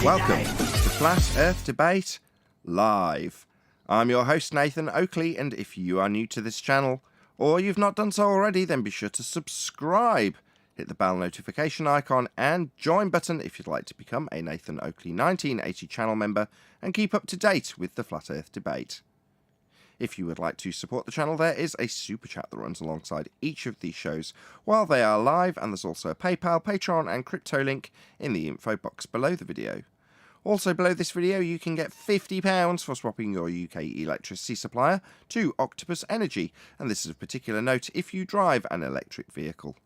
Welcome to Flat Earth Debate Live. I'm your host Nathan Oakley, and if you are new to this channel, or you've not done so already, then be sure to subscribe. Hit the bell notification icon and join button if you'd like to become a Nathan Oakley 1980 channel member and keep up to date with the Flat Earth debate. If you would like to support the channel, there is a super chat that runs alongside each of these shows while they are live, and there's also a PayPal, Patreon and crypto link in the info box below the video. Also below this video you can get £50 for swapping your UK electricity supplier to Octopus Energy, and this is of particular note if you drive an electric vehicle.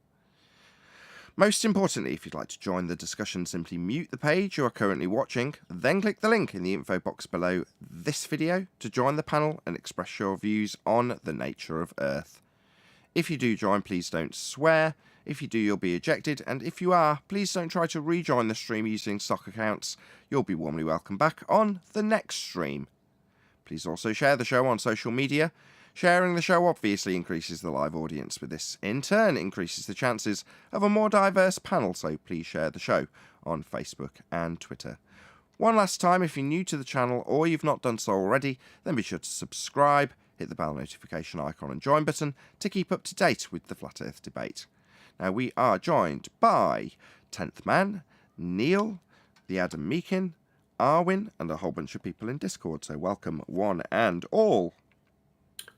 Most importantly, if you'd like to join the discussion, simply mute the page you are currently watching, then click the link in the info box below this video to join the panel and express your views on the nature of Earth. If you do join, please don't swear. If you do, you'll be ejected, and if you are, please don't try to rejoin the stream using stock accounts. You'll be warmly welcome back on the next stream. Please also share the show on social media. Sharing the show obviously increases the live audience, but this in turn increases the chances of a more diverse panel, so please share the show on Facebook and Twitter. One last time, if you're new to the channel or you've not done so already, then be sure to subscribe, hit the bell notification icon and join button to keep up to date with the Flat Earth debate. Now we are joined by 10th Man, Neil, the Adam Meakin, Arwin, and a whole bunch of people in Discord, so welcome one and all.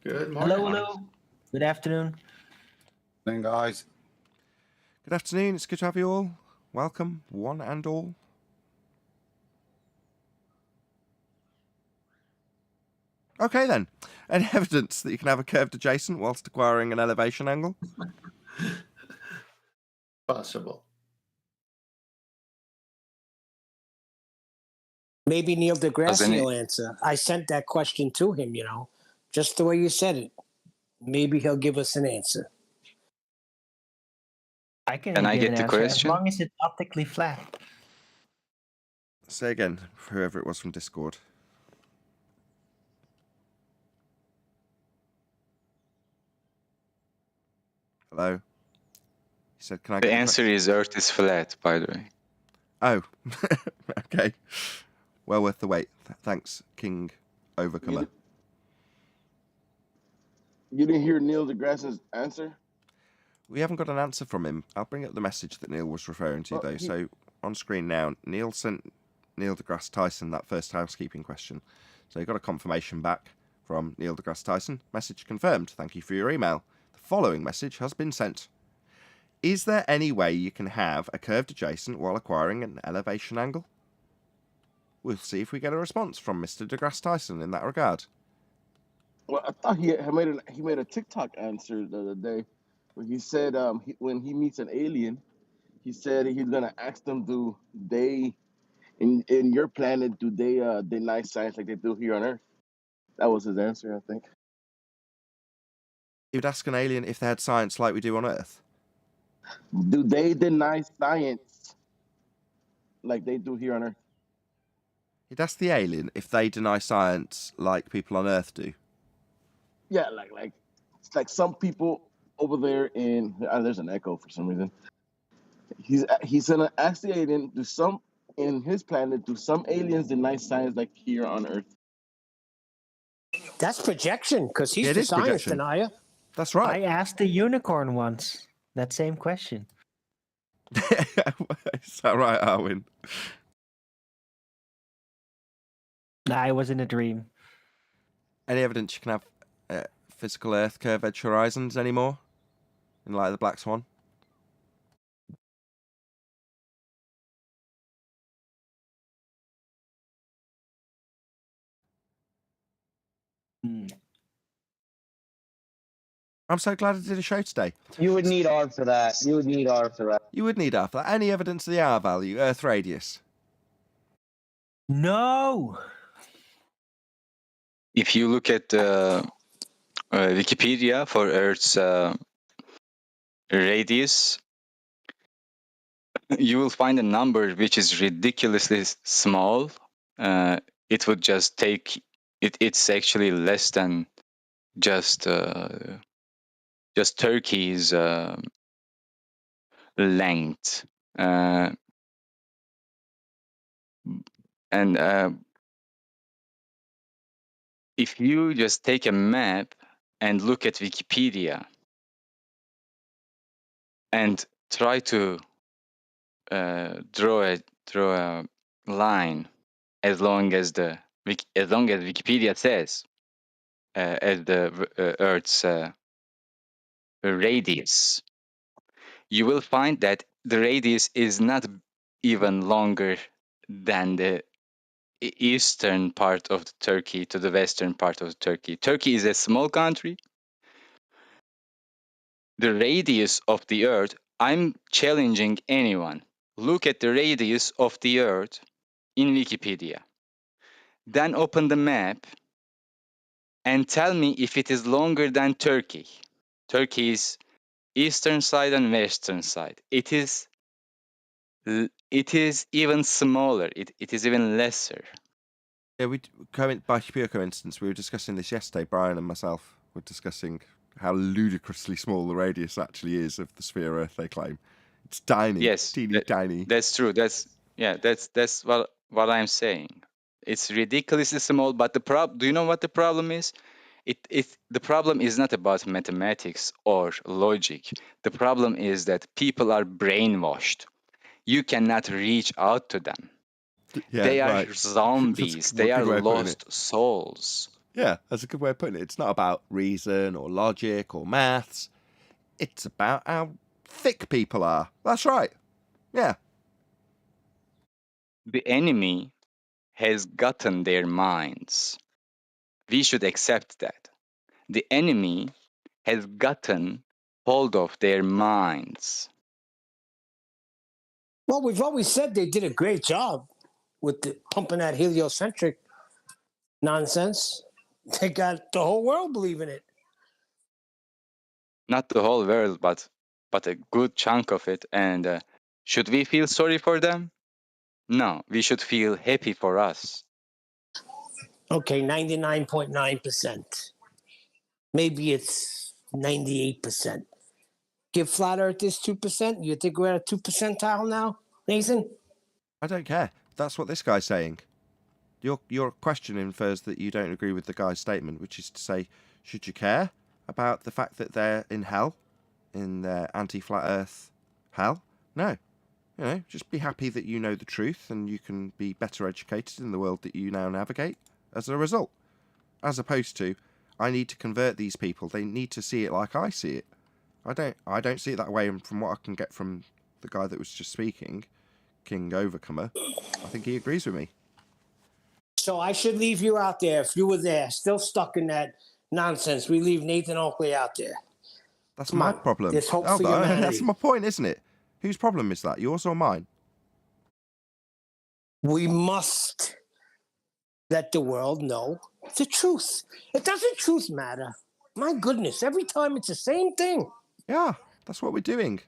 Good morning. Hello. Good afternoon. Morning, guys. Good afternoon, it's good to have you all. Welcome, one and all. Okay then, any evidence that you can have a curved adjacent whilst acquiring an elevation angle? Possible. Maybe Neil deGrasse will answer. I sent that question to him, just the way you said it. Maybe he'll give us an answer. I can Can I give get an the answer, question? as long as it's optically flat. Say again, whoever it was from Discord. Hello? He said, can I get The answer is Earth is flat, by the way. Oh, okay. Well worth the wait. Thanks, King Overcomer. You didn't hear Neil deGrasse's answer? We haven't got an answer from him. I'll bring up the message that Neil was referring to, though. So, on screen now, Neil sent Neil deGrasse Tyson that first housekeeping question. So, he got a confirmation back from Neil deGrasse Tyson. Message confirmed. Thank you for your email. The following message has been sent. Is there any way you can have a curved adjacent while acquiring an elevation angle? We'll see if we get a response from Mr. deGrasse Tyson in that regard. Well, I thought he made a TikTok answer the other day where he said when he meets an alien, he said he's gonna ask them, do they in your planet do they deny science like they do here on Earth? That was his answer, I think. He would ask an alien if they had science like we do on Earth. Do they deny science like they do here on Earth? He'd ask the alien if they deny science like people on Earth do. Yeah, it's like some people over there in there's an echo for some reason. He's gonna ask the alien, do some in his planet do some aliens deny science like here on Earth? That's projection, because he's It the is science projection. denier. That's right. I asked a unicorn once that same question. Is that right, Arwin? Nah, it was in a dream. Any evidence you can have physical Earth curved edge horizons anymore? In light of the Black Swan? I'm so glad I did a show today. You would need R for that. You would need R for that. You would need R for that. Any evidence of the R value, Earth radius? No! If you look at Wikipedia for Earth's radius, you will find a number which is ridiculously small. It would just take it's actually less than just Turkey's length. And if you just take a map and look at Wikipedia and try to draw a line as long as Wikipedia says, as the Earth's radius, you will find that the radius is not even longer than the eastern part of Turkey to the western part of Turkey. Turkey is a small country. The radius of the Earth, I'm challenging anyone. Look at the radius of the Earth in Wikipedia. Then open the map and tell me if it is longer than Turkey. Turkey's eastern side and western side. It is even smaller. It is even lesser. Yeah, by pure coincidence, we were discussing this yesterday. Brian and myself were discussing how ludicrously small the radius actually is of the sphere Earth they claim. It's tiny. Yes, Teeny tiny. That's true. That's what I'm saying. It's ridiculously small. But do you know what the problem is? The problem is not about mathematics or logic. The problem is that people are brainwashed. You cannot reach out to them. Yeah, they are right. zombies. They are lost souls. Yeah, that's a good way of putting it. It's not about reason or logic or maths. It's about how thick people are. That's right. Yeah. The enemy has gotten their minds. We should accept that. The enemy has gotten hold of their minds. Well, we've always said they did a great job with pumping that heliocentric nonsense. They got the whole world believing it. Not the whole world, but a good chunk of it. And should we feel sorry for them? No, we should feel happy for us. Okay, 99.9%. Maybe it's 98%. Give Flat Earth this 2%. You think we're at a 2 percentile now, Nathan? I don't care. That's what this guy's saying. Your question infers that you don't agree with the guy's statement, which is to say, should you care about the fact that they're in hell, in their anti-flat Earth hell? No. You know, just be happy that you know the truth and you can be better educated in the world that you now navigate as a result. As opposed to, I need to convert these people. They need to see it like I see it. I don't see it that way, and from what I can get from the guy that was just speaking, King Overcomer, I think he agrees with me. So I should leave you out there. If you were there, still stuck in that nonsense, we leave Nathan Oakley out there. That's Come my on, problem. there's hope for humanity. That's my point, isn't it? Whose problem is that? Yours or mine? We must let the world know the truth. It doesn't truth matter. My goodness, every time it's the same thing. Yeah, that's what we're doing.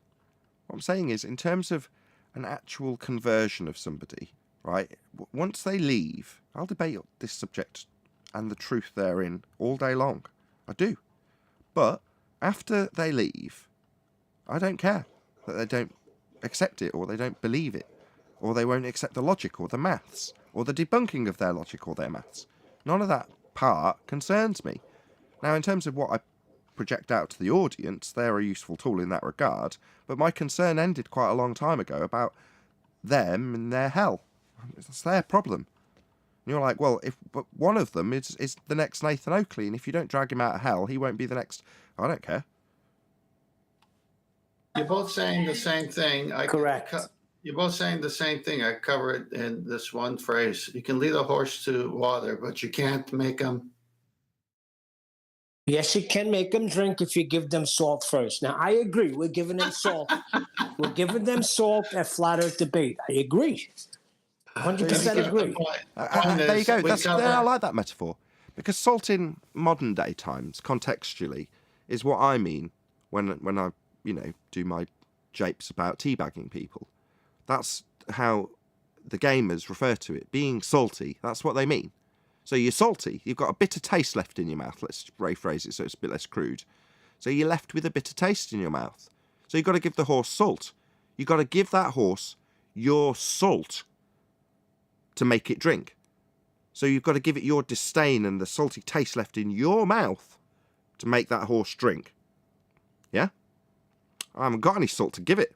What I'm saying is, in terms of an actual conversion of somebody, right? Once they leave, I'll debate this subject and the truth therein all day long. I do. But after they leave, I don't care that they don't accept it or they don't believe it or they won't accept the logic or the maths or the debunking of their logic or their maths. None of that part concerns me. Now, in terms of what I project out to the audience, they're a useful tool in that regard, but my concern ended quite a long time ago about them and their hell. It's their problem. And you're like, well, but one of them is the next Nathan Oakley, and if you don't drag him out of hell, he won't be the next. I don't care. You're both saying the same thing. Correct. You're both saying the same thing. I cover it in this one phrase. You can lead a horse to water, but you can't make them. Yes, you can make them drink if you give them salt first. Now, I agree. We're giving them salt. We're giving them salt at Flat Earth Debate. I agree. 100% agree. There you go. I like that metaphor. Because salt in modern day times, contextually, is what I mean when I, do my japes about teabagging people. That's how the gamers refer to it. Being salty, that's what they mean. So you're salty, you've got a bitter taste left in your mouth. Let's rephrase it so it's a bit less crude. So you're left with a bitter taste in your mouth. So you've got to give the horse salt. You've got to give that horse your salt to make it drink. So you've got to give it your disdain and the salty taste left in your mouth to make that horse drink. Yeah? I haven't got any salt to give it.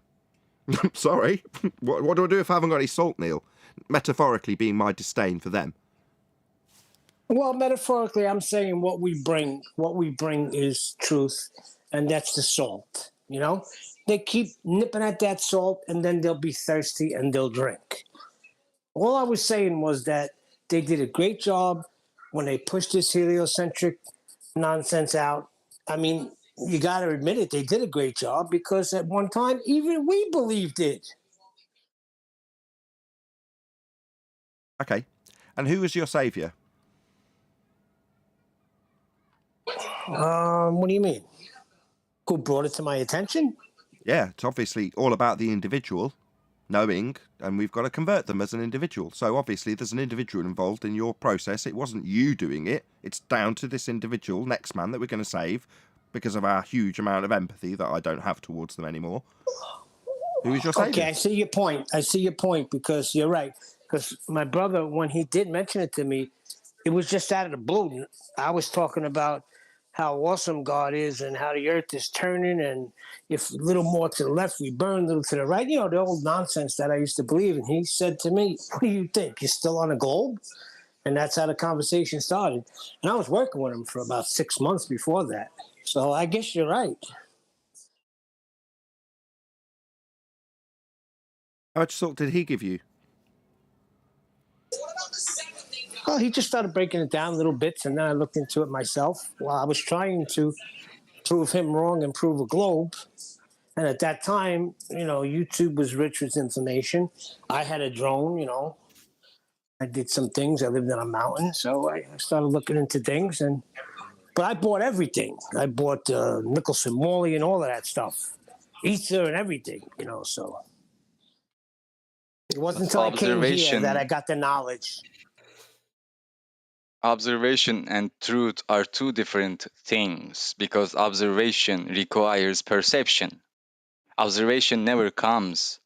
Sorry. What do I do if I haven't got any salt, Neil? Metaphorically being my disdain for them. Well, metaphorically, I'm saying what we bring is truth, and that's the salt. You know, they keep nipping at that salt, and then they'll be thirsty and they'll drink. All I was saying was that they did a great job when they pushed this heliocentric nonsense out. I mean, you got to admit it, they did a great job, because at one time, even we believed it. Okay. And who was your saviour? What do you mean? Who brought it to my attention? Yeah, it's obviously all about the individual knowing, and we've got to convert them as an individual. So obviously there's an individual involved in your process. It wasn't you doing it. It's down to this individual, next man, that we're going to save because of our huge amount of empathy that I don't have towards them anymore. Who is your saviour? Okay, I see your point, because you're right. Because my brother, when he did mention it to me, it was just out of the blue. I was talking about how awesome God is and how the earth is turning, and if a little more to the left, we burn, a little to the right. You know, the old nonsense that I used to believe. And he said to me, what do you think? You're still on a globe? And that's how the conversation started. And I was working with him for about 6 months before that. So I guess you're right. How much salt did he give you? Well, he just started breaking it down little bits, and then I looked into it myself while I was trying to prove him wrong and prove a globe. And at that time, you know, YouTube was rich with information. I had a drone, you know. I did some things. I lived on a mountain, so I started looking into things. But I bought everything. I bought Nicholson Morley and all of that stuff, Ether and everything, you know. So it wasn't until I came here that I got the knowledge. Observation and truth are two different things, because observation requires perception. Observation never comes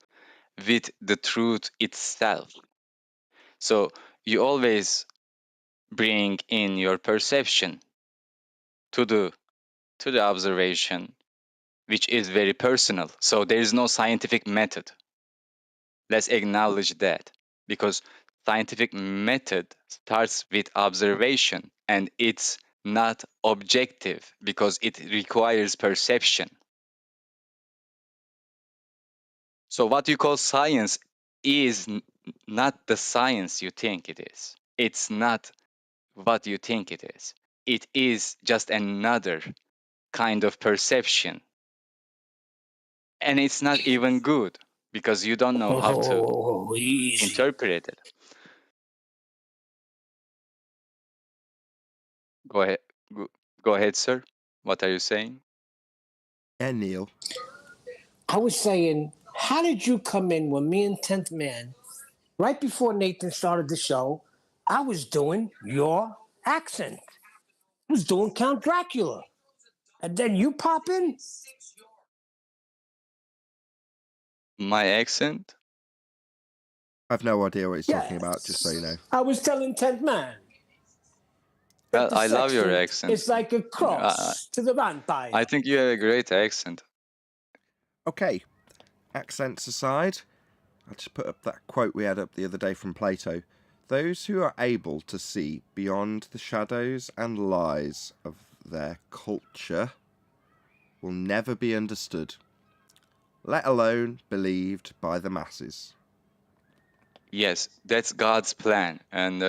with the truth itself. So you always bring in your perception to the observation, which is very personal. So there is no scientific method. Let's acknowledge that, because scientific method starts with observation, and it's not objective because it requires perception. So what you call science is not the science you think it is. It's not what you think it is. It is just another kind of perception. And it's not even good, because you don't know how to interpret it. Go ahead. Go ahead, sir. What are you saying? Yeah, Neil. I was saying, how did you come in when me and 10th Man, right before Nathan started the show, I was doing your accent. I was doing Count Dracula. And then you pop in? My accent? I've no idea what he's talking about, just so you know. I was telling 10th Man. Well, I love your accent. It's like a cross to the vampire. I think you have a great accent. Okay, accents aside, I'll just put up that quote we had up the other day from Plato. Those who are able to see beyond the shadows and lies of their culture will never be understood, let alone believed by the masses. Yes, that's God's plan. And,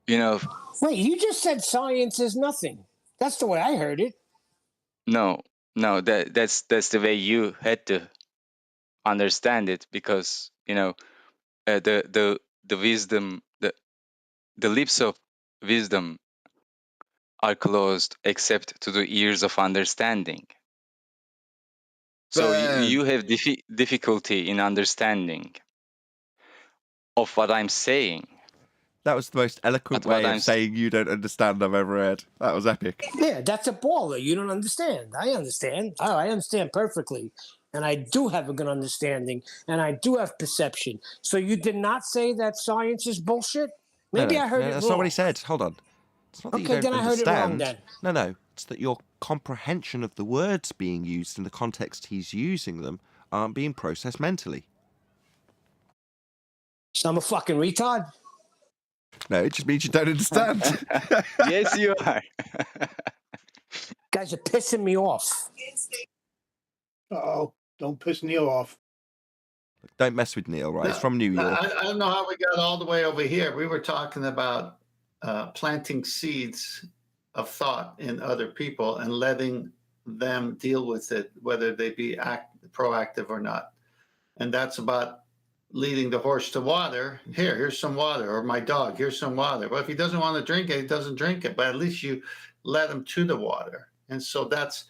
you know... Wait, you just said science is nothing. That's the way I heard it. No, that's the way you had to understand it, because, you know, the wisdom, the lips of wisdom are closed except to the ears of understanding. So you have difficulty in understanding of what I'm saying. That was the most eloquent way of saying you don't understand I've ever heard. That was epic. Yeah, that's a baller. You don't understand. I understand. Oh, I understand perfectly. and I do have a good understanding, and I do have perception. So you did not say that science is bullshit? Maybe I heard it that's wrong. not what he said. Hold on. It's not that you Okay, don't then I heard it wrong understand. then. No, it's that your comprehension of the words being used in the context he's using them aren't being processed mentally. So I'm a fucking retard? No, it just means you don't understand. Yes, you are. Guys are pissing me off. Uh-oh, don't piss Neil off. Don't mess with Neil, right? It's from New York. I don't know how we got all the way over here. We were talking about planting seeds of thought in other people and letting them deal with it, whether they be proactive or not. And that's about leading the horse to water. Here's some water, or my dog, here's some water. Well, if he doesn't want to drink it, he doesn't drink it, but at least you led him to the water. And so that's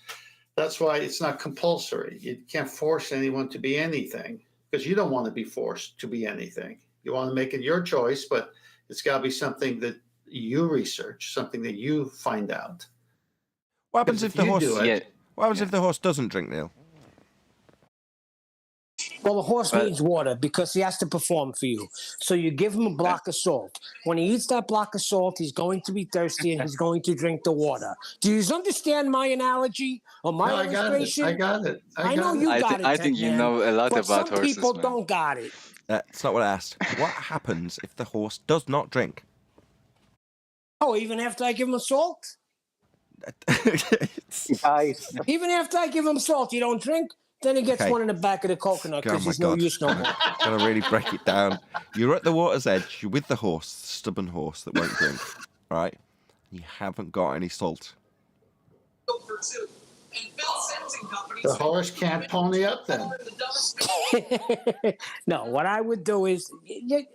why it's not compulsory. You can't force anyone to be anything, because you don't want to be forced to be anything. You want to make it your choice, but it's got to be something that you research, something that you find out. What happens if the horse? Yeah. What happens if the horse doesn't drink, Neil? Well, the horse needs water because he has to perform for you. So you give him a block of salt. When he eats that block of salt, he's going to be thirsty and he's going to drink the water. Do you understand my analogy or my illustration? I got it. I know you got it. I think you Ted, know a lot but about some horses. people man. don't got it. That's not what I asked. What happens if the horse does not drink? Oh, even after I give him salt? Guys, Even after I give him salt, you don't drink? Then he gets Okay. one in the back of the coconut Oh because my he's no God. use no more. Gotta really break it down. You're at the water's edge. You're with the horse, the stubborn horse that won't drink, right? You haven't got any salt. The horse can't pony up then. No, what I would do is,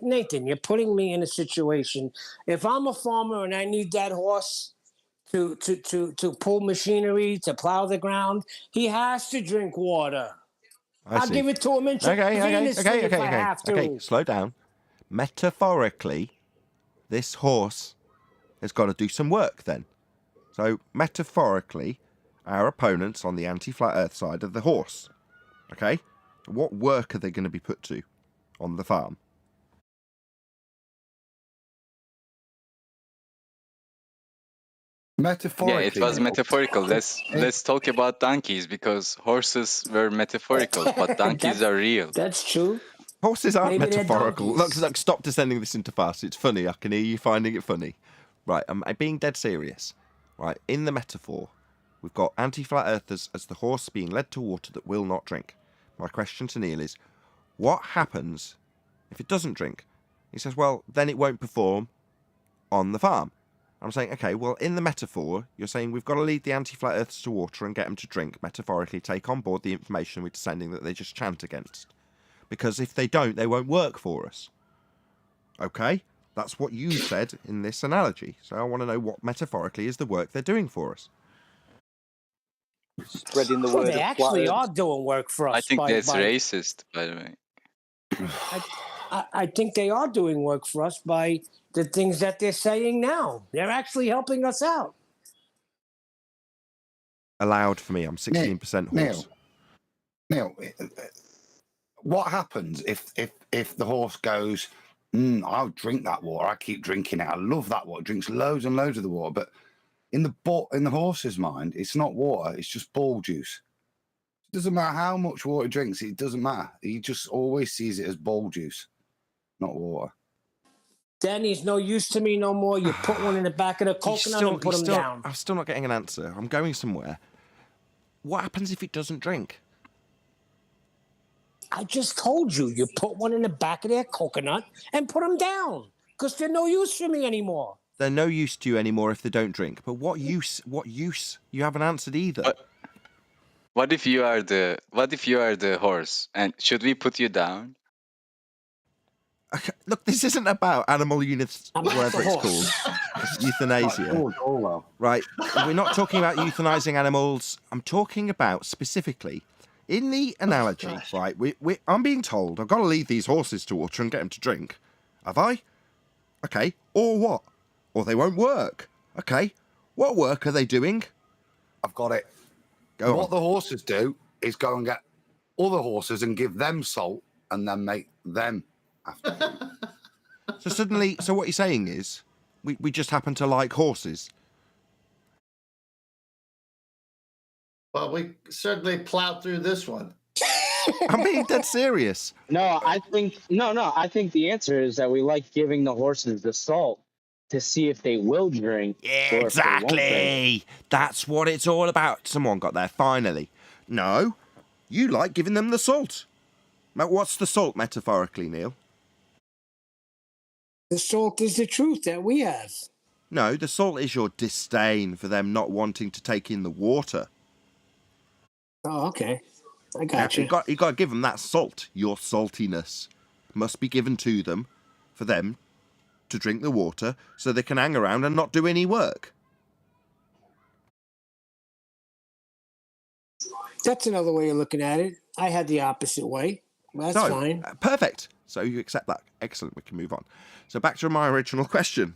Nathan, you're putting me in a situation. If I'm a farmer and I need that horse to pull machinery, to plow the ground, he has to drink water. I'll give it to him intravenously if I have to. Okay, slow down. Metaphorically, this horse has got to do some work then. So, metaphorically, our opponent's on the anti-flat earth side of the horse. Okay? What work are they going to be put to on the farm? Metaphorically. Yeah, it was metaphorical. Let's talk about donkeys because horses were metaphorical, but donkeys are real. That's true. Horses aren't Maybe they're metaphorical. donkeys. Look, stop descending this into farce. It's funny. I can hear you finding it funny. Right, I'm being dead serious. Right, in the metaphor, we've got anti-flat earthers as the horse being led to water that will not drink. My question to Neil is, what happens if it doesn't drink? He says, well, then it won't perform on the farm. I'm saying, okay, well, in the metaphor, you're saying we've got to lead the anti-flat earthers to water and get them to drink, metaphorically take on board the information we're sending that they just chant against. Because if they don't, they won't work for us. Okay? That's what you said in this analogy. So I want to know what metaphorically is the work they're doing for us. spreading the Well, word they of actually flat are doing work for us. I think that's racist, by the way. I think they are doing work for us by the things that they're saying now. They're actually helping us out. Allowed for me. I'm 16% horse. Neil, what happens if the horse goes, I'll drink that water. I keep drinking it. I love that water. It drinks loads and loads of the water. But in the horse's mind, it's not water. It's just ball juice. It doesn't matter how much water he drinks. It doesn't matter. He just always sees it as ball juice, not water. Then he's no use to me no more. You put one in the back of the coconut and put him down. I'm still not getting an answer. I'm going somewhere. What happens if it doesn't drink? I just told you. You put one in the back of their coconut and put them down because they're no use for me anymore. They're no use to you anymore if they don't drink. But what use? What use? You haven't answered either. What if you are the horse? And should we put you down? Okay, look, this isn't about animal units, I'm not whatever the it's horse. called. It's euthanasia. George Orwell. Right. We're not talking about euthanizing animals. I'm talking about specifically in the analogy, right? I'm being told I've got to lead these horses to water and get them to drink. Have I? Okay. Or what? Or they won't work. Okay. What work are they doing? I've got it. Go What on. the horses do is go and get other horses and give them salt and then make them after. So suddenly, so what you're saying is, we just happen to like horses. Well, we certainly plowed through this one. I'm being dead serious. No, I think I think the answer is that we like giving the horses the salt to see if they will drink. Yeah, or if they won't drink. exactly. That's what it's all about. Someone got there finally. No, you like giving them the salt. What's the salt metaphorically, Neil? The salt is the truth that we have. No, the salt is your disdain for them not wanting to take in the water. Oh, okay. I got you. You got to give them that salt. Your saltiness must be given to them for them to drink the water so they can hang around and not do any work. That's another way of looking at it. I had the opposite way. That's So, fine. Perfect. So you accept that. Excellent. We can move on. So back to my original question.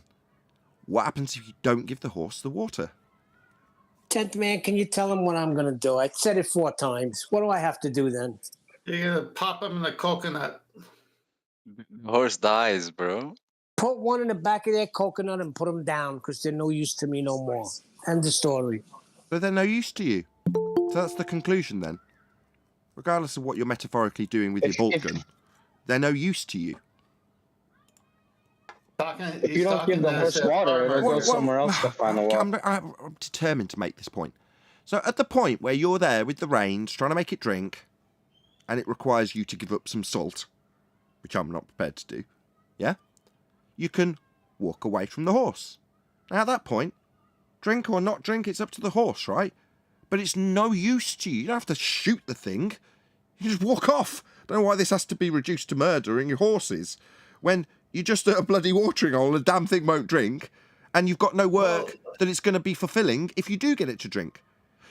What happens if you don't give the horse the water? 10th man, can you tell him what I'm going to do? I said it 4 times. What do I have to do then? You're going to pop them in the coconut. The horse dies, bro. Put one in the back of their coconut and put them down because they're no use to me no more. End of story. But they're no use to you. So that's the conclusion then. Regardless of what you're metaphorically doing with your bolt gun, they're no use to you. If you don't give the horse water, it'll go somewhere else to find the water. I'm determined to make this point. So at the point where you're there with the reins, trying to make it drink, and it requires you to give up some salt, which I'm not prepared to do, yeah? You can walk away from the horse. Now at that point, drink or not drink, it's up to the horse, right? But it's no use to you. You don't have to shoot the thing. You just walk off. I don't know why this has to be reduced to murdering your horses when you're just at a bloody watering hole and the damn thing won't drink, and you've got no work that it's going to be fulfilling if you do get it to drink.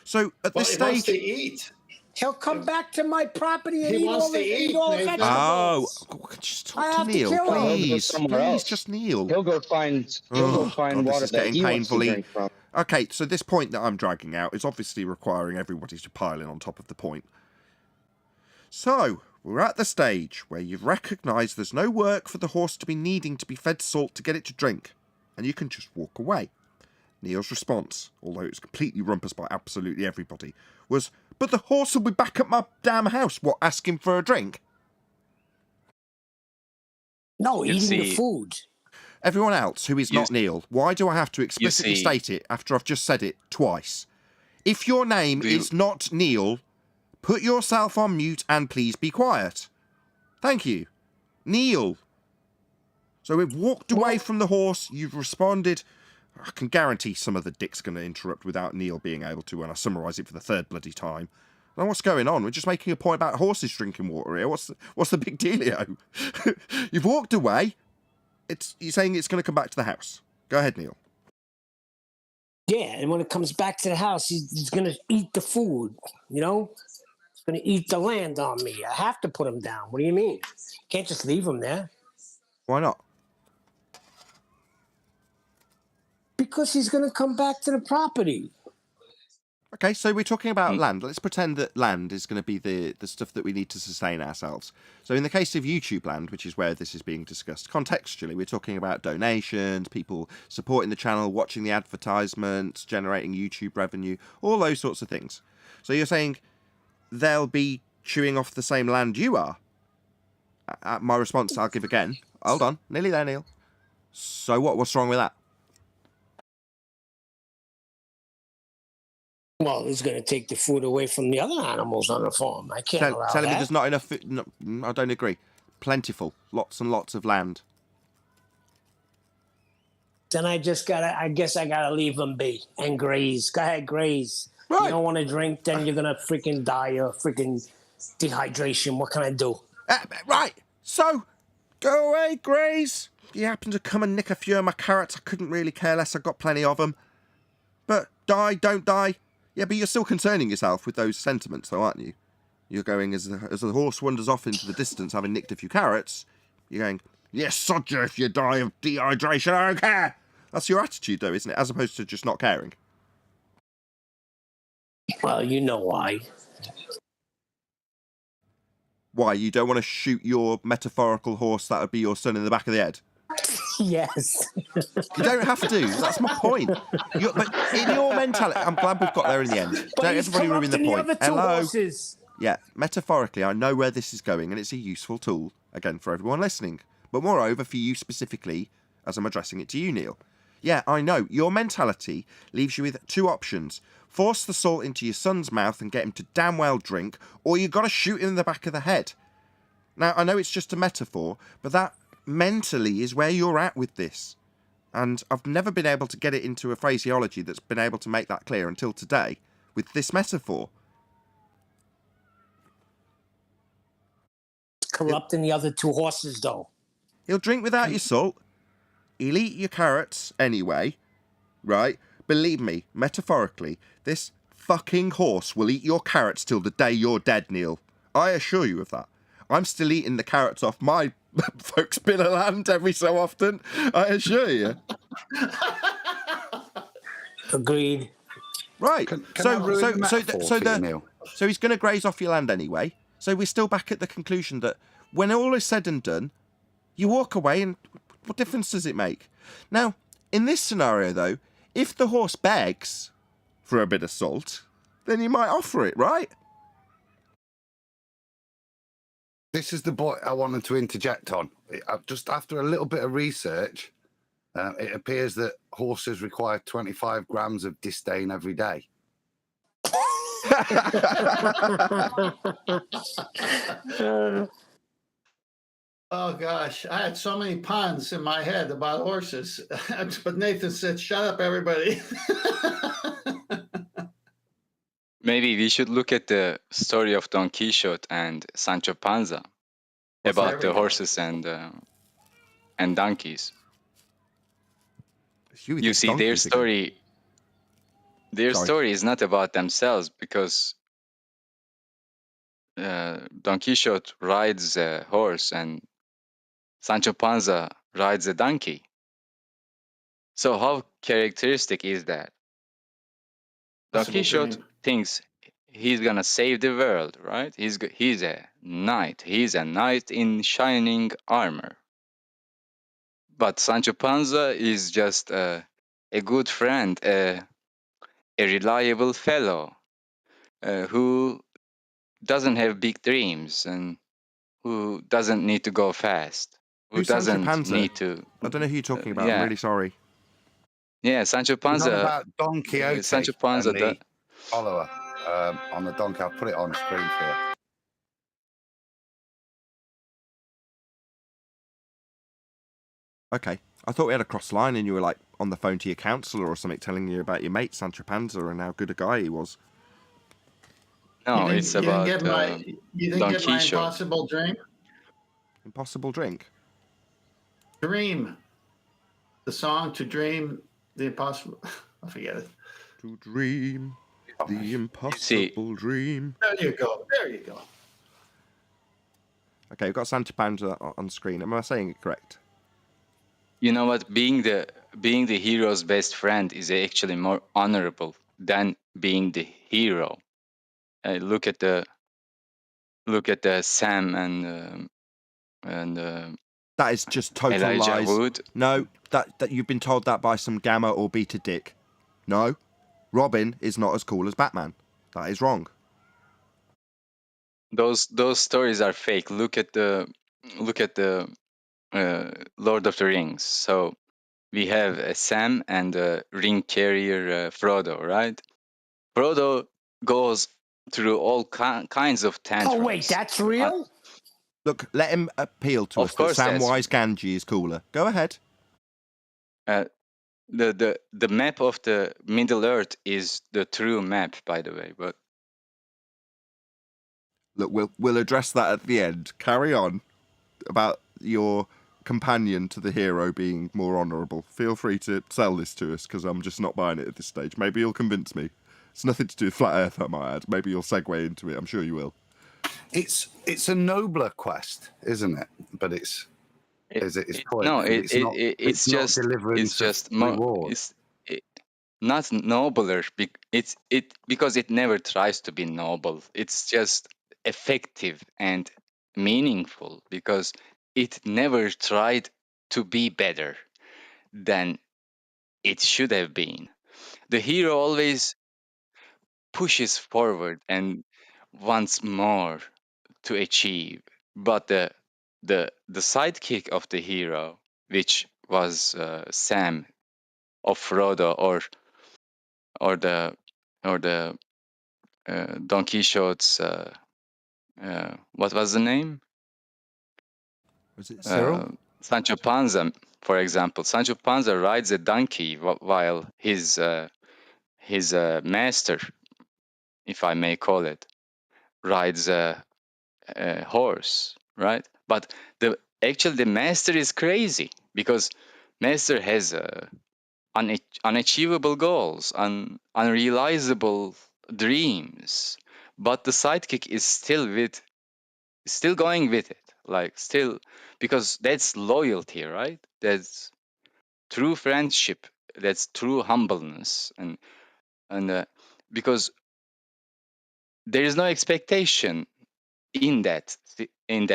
So at this stage, wants to eat. He'll come back to my property and He eat wants all to the eat, vegetables. oh, just I talk to have to Neil, kill him. please, please, just Neil. He'll go find God, water this is that getting he wants to painfully. drink from. Okay, so this point that I'm dragging out is obviously requiring everybody to pile in on top of the point. So, we're at the stage where you've recognised there's no work for the horse to be needing to be fed salt to get it to drink, and you can just walk away. Neil's response, although it was completely rumpus by absolutely everybody, was, but the horse will be back at my damn house, what, asking for a drink? No, You eating the see- food. Everyone else who is not Neil, why do I have to explicitly see- state it after I've just said it twice? If your name You- is not Neil, put yourself on mute and please be quiet. Thank you. Neil. So we've walked away from the horse, you've responded. I can guarantee some of the dick's going to interrupt without Neil being able to when I summarise it for the 3rd bloody time. I don't know what's going on. We're just making a point about horses drinking water here. What's the big dealio? You've walked away. You're saying it's going to come back to the house. Go ahead, Neil. Yeah, and when it comes back to the house, he's going to eat the food, you know? He's going to eat the land on me. I have to put him down. What do you mean? Can't just leave him there. Why not? Because he's going to come back to the property. Okay, so we're talking about land. Let's pretend that land is going to be the stuff that we need to sustain ourselves. So in the case of YouTube land, which is where this is being discussed, contextually, we're talking about donations, people supporting the channel, watching the advertisements, generating YouTube revenue, all those sorts of things. So you're saying they'll be chewing off the same land you are? My response I'll give again. Hold on, nearly there, Neil. So what's wrong with that? Well, he's going to take the food away from the other animals on the farm. I can't allow Telling me that. there's not enough food. No, I don't agree. Plentiful. Lots and lots of land. Then I guess I gotta leave them be and graze. Go ahead, graze. Right. You don't want to drink, then you're gonna freaking die of freaking dehydration. What can I do? Right. So, go away, graze. You happen to come and nick a few of my carrots. I couldn't really care less. I've got plenty of them. But die, don't die. Yeah, but you're still concerning yourself with those sentiments, though, aren't you? You're going, as the horse wanders off into the distance, having nicked a few carrots, you're going, yes, sod you if you die of dehydration, I don't care. That's your attitude, though, isn't it? As opposed to just not caring. Well, you know why. Why, you don't want to shoot your metaphorical horse that would be your son in the back of the head? Yes. You don't have to. That's my point. But in your mentality, I'm glad we've got there in the end. But Don't he's everybody ruin the corrupting point. the other two Hello. horses. Yeah, metaphorically, I know where this is going, and it's a useful tool, again, for everyone listening. But moreover, for you specifically, as I'm addressing it to you, Neil. Yeah, I know. Your mentality leaves you with two options. Force the salt into your son's mouth and get him to damn well drink, or you got to shoot him in the back of the head. Now, I know it's just a metaphor, but that mentally is where you're at with this. And I've never been able to get it into a phraseology that's been able to make that clear until today with this metaphor. Corrupting the other two horses, though. He'll drink without your salt. He'll eat your carrots anyway, right? Believe me, metaphorically, this fucking horse will eat your carrots till the day you're dead, Neil. I assure you of that. I'm still eating the carrots off my folks' bit of land every so often, I assure you. Agreed. Right. Can I ruin the metaphor for you, Neil? So he's going to graze off your land anyway. So we're still back at the conclusion that when all is said and done, you walk away, and what difference does it make? Now, in this scenario, though, if the horse begs for a bit of salt, then you might offer it, right? This is the point I wanted to interject on. Just after a little bit of research, it appears that horses require 25 grams of disdain every day. Oh gosh, I had so many puns in my head about horses, but Nathan said, "Shut up, everybody." Maybe we should look at the story of Don Quixote and Sancho Panza about the horses and donkeys. You see, their story is not about themselves, because Don Quixote rides a horse and Sancho Panza rides a donkey. So how characteristic is that? Don Quixote thinks he's gonna save the world, right? He's a knight. He's a knight in shining armor. But Sancho Panza is just a good friend, a reliable fellow who doesn't have big dreams and who doesn't need to go fast. Who doesn't need to. I don't know who you're talking about. yeah. I'm really sorry. Yeah, Sancho It's not Panza. about Don Quixote Sancho Panza. and the follower on the donkey. I'll put it on screen for you. Okay. I thought we had a cross line and you were like on the phone to your counsellor or something telling you about your mate Sancho Panza and how good a guy he was. No, it's about you didn't Don get my Quixote. impossible dream? Impossible drink? Dream. The song To Dream the Impossible. I forget it. To dream the impossible dream. There you go. There you go. Okay, we've got Sancho Panza on screen. Am I saying it correct? You know what? Being the hero's best friend is actually more honorable than being the hero. Look at the Sam and that is just total Elijah lies. Wood. No, that you've been told that by some gamma or beta dick. No, Robin is not as cool as Batman. That is wrong. Those stories are fake. Look at the Lord of the Rings. So we have a Sam and a ring carrier Frodo, right? Frodo goes through all kinds of tantrums. Oh wait, that's real? Look, let him appeal to us that Samwise Gamgee is cooler. Go ahead. The map of the Middle Earth is the true map, by the way. But look, we'll address that at the end. Carry on about your companion to the hero being more honourable. Feel free to sell this to us because I'm just not buying it at this stage. Maybe you'll convince me. It's nothing to do with flat Earth, I might add. Maybe you'll segue into it. I'm sure you will. It's a nobler quest, isn't it? But it's not nobler. Because it never tries to be noble. It's just effective and meaningful because it never tried to be better than it should have been. The hero always pushes forward and wants more to achieve, but the sidekick of the hero, which was Sam of Frodo, or the Don Quixote's what was the name? Was it Cyril? Sancho Panza, for example. Sancho Panza rides a donkey while his master, if I may call it, rides a horse, right? But the master is crazy because master has unachievable goals, unrealizable dreams, but the sidekick is still going with it, like still, because that's loyalty, right? That's true friendship, that's true humbleness, and because there is no expectation in that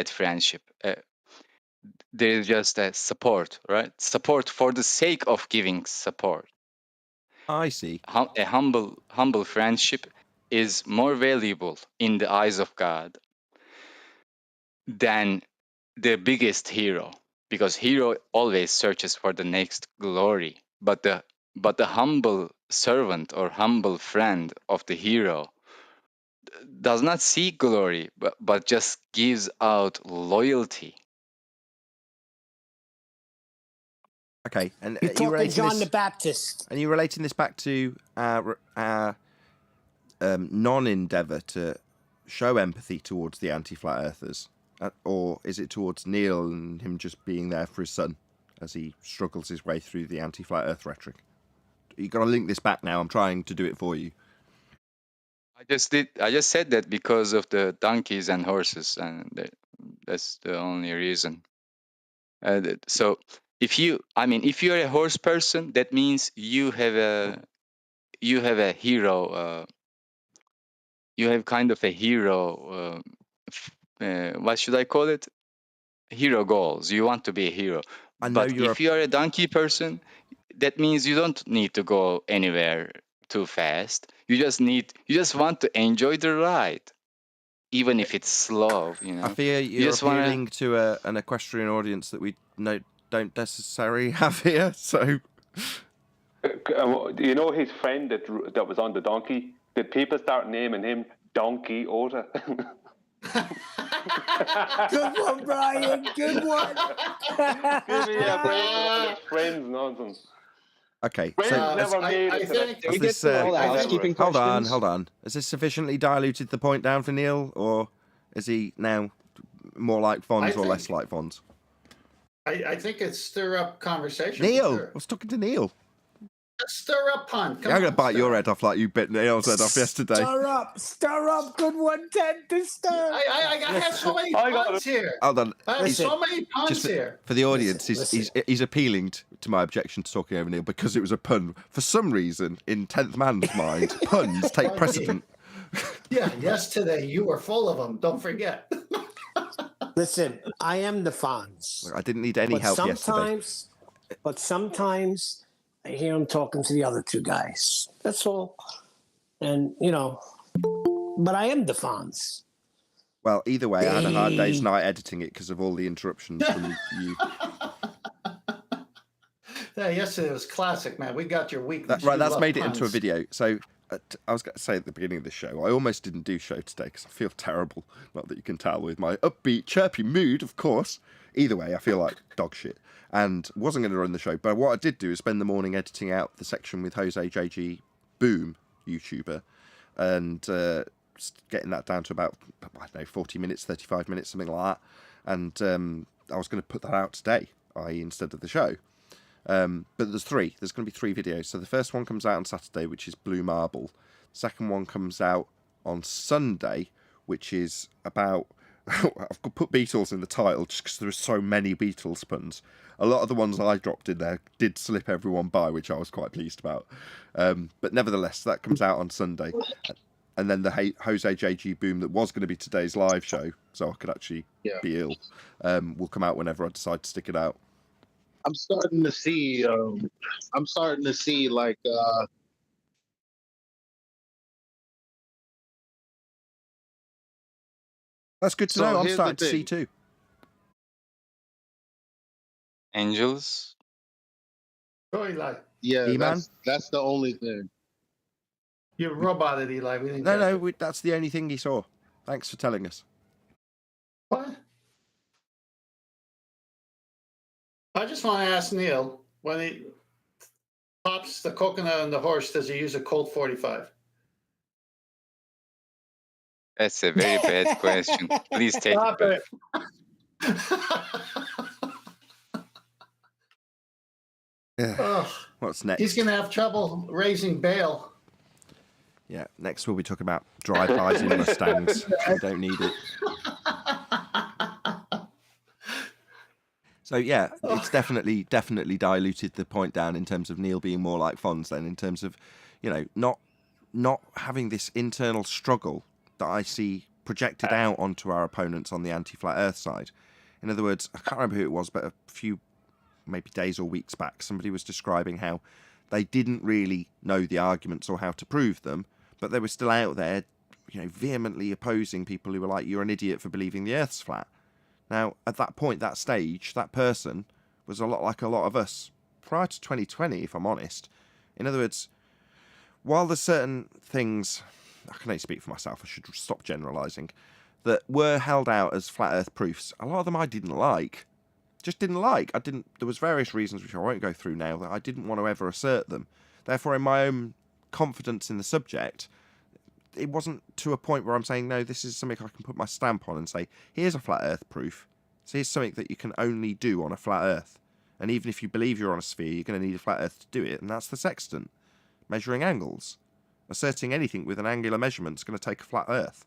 friendship. There is just a support, right? Support for the sake of giving support. I see. A humble friendship is more valuable in the eyes of God than the biggest hero, because hero always searches for the next glory, but the humble servant or humble friend of the hero does not seek glory, but just gives out loyalty. Okay, and You're you talking relating John the this, Baptist. and you relating this back to our non-endeavour to show empathy towards the anti-flat earthers, or is it towards Neil and him just being there for his son as he struggles his way through the anti-flat earth rhetoric? You got to link this back now. I'm trying to do it for you. I just said that because of the donkeys and horses, and that's the only reason. So if you're a horse person, that means you have a hero. You have kind of a hero. What should I call it? Hero goals. You want to be a hero. I know But if you are a donkey person, that means you don't need to go anywhere too fast. You just want to enjoy the ride, even if it's slow. I fear You you're just want appealing to an equestrian audience that we don't necessarily have here. So, You know his friend that was on the donkey? Did people start naming him Donkey Ota? Good one, Brian. Good one. Give me a break with all this friends nonsense. okay, Friends so never made I it. think- Can we Is get this, to all the I think- housekeeping hold questions? on. Has this sufficiently diluted the point down for Neil, or is he now more like Fonz or less like Fonz? I think it's stir up conversation. Neil, Sure. I was talking to Neil. Stir up pun. Come I'm going on, to bite stir your up. head off like you bit Neil's head off yesterday. Stir up. Good one, Ted. To stir. I have so many I got puns here. Hold on. I have Listen, so many puns Just here. for the audience, Listen. he's appealing to my objection to talking over Neil because it was a pun. For some reason, in 10th man's mind, puns take precedent. Yeah, yesterday you were full of them. Don't forget. Listen, I am the Fonz. I didn't need any help yesterday. But sometimes I hear him talking to the other two guys. That's all. And, but I am the Fonz. Well, either way, I had a hard day's night editing it because of all the interruptions from you. Yeah, yesterday was classic, man. We got your weakness. Right, You that's love made it into a puns. video. So I was going to say at the beginning of the show, I almost didn't do show today because I feel terrible. Not that you can tell with my upbeat, chirpy mood, of course. Either way, I feel like dog shit. And wasn't going to run the show. But what I did do is spend the morning editing out the section with Jose JG Boom, YouTuber, and getting that down to about, I don't know, 40 minutes, 35 minutes, something like that. And I was going to put that out today, i.e. instead of the show. But there's three. There's going to be three videos. So the first one comes out on Saturday, which is Blue Marble. The second one comes out on Sunday, which is about... I've put Beatles in the title just because there are so many Beatles puns. A lot of the ones I dropped in there did slip everyone by, which I was quite pleased about. But nevertheless, that comes out on Sunday. and then the Jose JG boom that was going to be today's live show, so I could actually be ill, will come out whenever I decide to stick it out. I'm starting to see. Like. That's good to know. I'm starting to see too. Angels. Eli. Yeah, E-Man? that's the only thing. You're roboted, Eli. We didn't No, that's the only thing he saw. Thanks for telling us. What? I just want to ask Neil, when he pops the coconut on the horse, does he use a Colt 45? That's a very bad question. Please take it back. What's next? He's going to have trouble raising bail. Yeah, next we'll be talking about drive-bys in Mustangs. We don't need it. So yeah, it's definitely diluted the point down in terms of Neil being more like Fonz then, in terms of, you know, not having this internal struggle that I see projected out onto our opponents on the anti-flat Earth side. In other words, I can't remember who it was, but a few maybe days or weeks back, somebody was describing how they didn't really know the arguments or how to prove them, but they were still out there, you know, vehemently opposing people who were like, you're an idiot for believing the Earth's flat. Now, at that point, that stage, that person was a lot like a lot of us prior to 2020, if I'm honest. In other words, while there's certain things, I can only speak for myself, I should stop generalising, that were held out as flat Earth proofs, a lot of them I didn't like. Just didn't like. There was various reasons, which I won't go through now, that I didn't want to ever assert them. Therefore, in my own confidence in the subject, it wasn't to a point where I'm saying, no, this is something I can put my stamp on and say, here's a flat Earth proof. So here's something that you can only do on a flat Earth. And even if you believe you're on a sphere, you're going to need a flat Earth to do it, and that's the sextant. Measuring angles. Asserting anything with an angular measurement is going to take a flat Earth.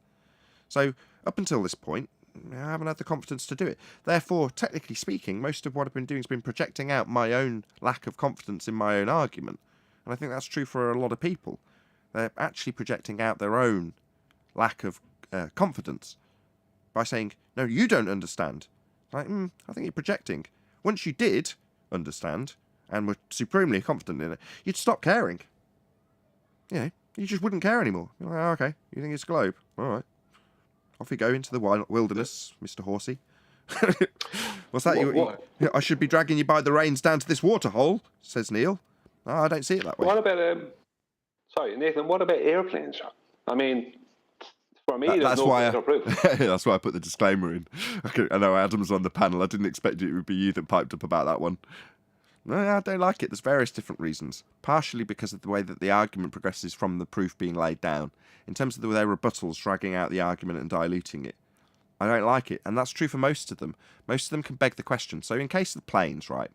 So, up until this point, I haven't had the confidence to do it. Therefore, technically speaking, most of what I've been doing has been projecting out my own lack of confidence in my own argument. And I think that's true for a lot of people. They're actually projecting out their own lack of confidence by saying, no, you don't understand. Like, I think you're projecting. Once you did understand and were supremely confident in it, you'd stop caring. You know, you just wouldn't care anymore. You're like, oh, okay, you think it's a globe? All right. Off you go into the wilderness, Mr. Horsey. What's that? What? I should be dragging you by the reins down to this water hole, says Neil. Oh, I don't see it that way. What about sorry, Nathan? What about airplanes? I mean, for me, that's no why proof. that's why I put the disclaimer in. Okay, I know Adam's on the panel. I didn't expect it would be you that piped up about that one. No, I don't like it. There's various different reasons. Partially because of the way that the argument progresses from the proof being laid down. In terms of their rebuttals, dragging out the argument and diluting it. I don't like it. And that's true for most of them. Most of them can beg the question. So in case of the planes, right,